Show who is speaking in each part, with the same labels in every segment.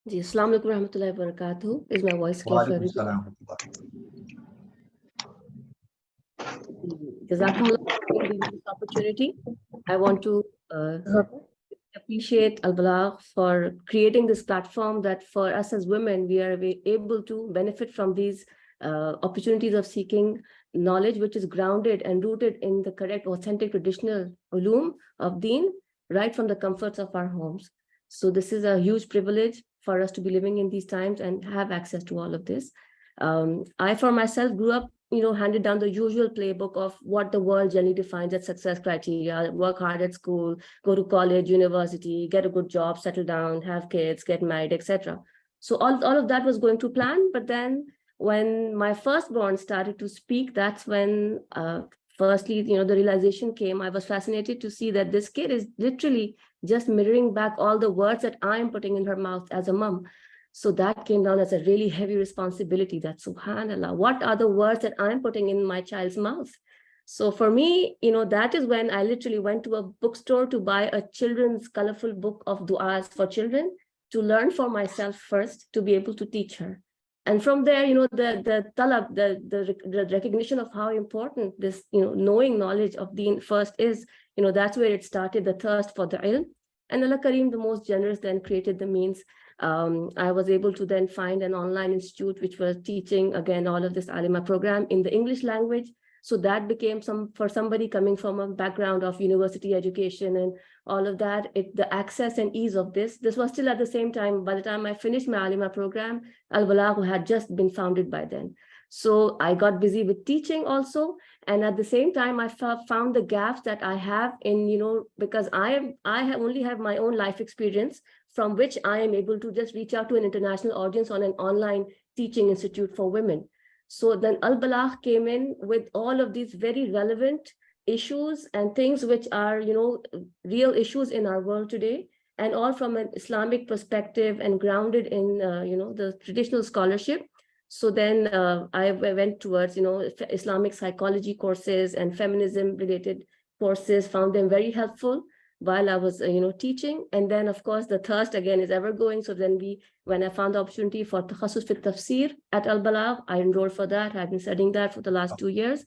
Speaker 1: Ji, Assalamu alaikum warahmatullahi wabarakatuh. Is my voice clear for everybody? Jazakumullah for giving me this opportunity. I want to appreciate Balagh for creating this platform that for us as women, we are able to benefit from these opportunities of seeking knowledge, which is grounded and rooted in the correct, authentic, traditional ulum of deen, right from the comforts of our homes. So this is a huge privilege for us to be living in these times and have access to all of this. I, for myself, grew up, handed down the usual playbook of what the world generally defines as success criteria: work hard at school, go to college, university, get a good job, settle down, have kids, get married, etc. So all of that was going to plan. But then when my firstborn started to speak, that's when, firstly, the realization came. I was fascinated to see that this kid is literally just mirroring back all the words that I'm putting in her mouth as a mom. So that came down as a really heavy responsibility, that subhanallah, what are the words that I'm putting in my child's mouth? So for me, that is when I literally went to a bookstore to buy a children's colorful book of du'as for children, to learn for myself first, to be able to teach her. And from there, the talab, the recognition of how important this, knowing knowledge of deen first is, that's where it started, the thirst for the ilm. And Allah Kareem, the most generous, then created the means. I was able to then find an online institute which was teaching, again, all of this Alima program in the English language. So that became for somebody coming from a background of university education and all of that, the access and ease of this was still at the same time. By the time I finished my Alima program, Balagh had just been founded by then. So I got busy with teaching also. And at the same time, I found the gaps that I have in, because I only have my own life experience from which I am able to just reach out to an international audience on an online teaching institute for women. So then Balagh came in with all of these very relevant issues and things which are, real issues in our world today, and all from an Islamic perspective and grounded in, the traditional scholarship. So then I went towards, Islamic psychology courses and feminism related courses, found them very helpful while I was, teaching. And then, of course, the thirst again is ever going. So then when I found the opportunity for Takhasus fit Tafsir at Balagh, I enrolled for that. I've been studying that for the last 2 years.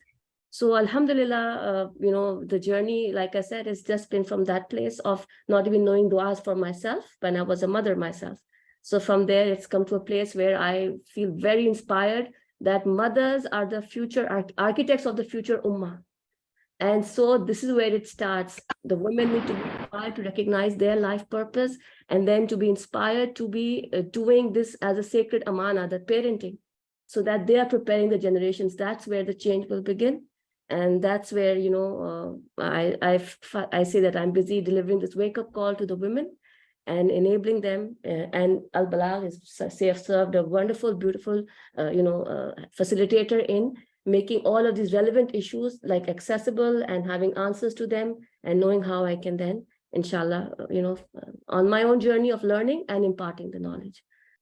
Speaker 1: So Alhamdulillah, the journey, like I said, has just been from that place of not even knowing du'as for myself when I was a mother myself. So from there, it's come to a place where I feel very inspired that mothers are the future architects of the future ummah. And so this is where it starts. The women need to be inspired to recognize their life purpose, and then to be inspired to be doing this as a sacred amana, the parenting, so that they are preparing the generations. That's where the change will begin. And that's where, I say that I'm busy delivering this wake-up call to the women and enabling them. And Balagh is served a wonderful, beautiful, facilitator in making all of these relevant issues like accessible and having answers to them, and knowing how I can then, inshallah, on my own journey of learning and imparting the knowledge.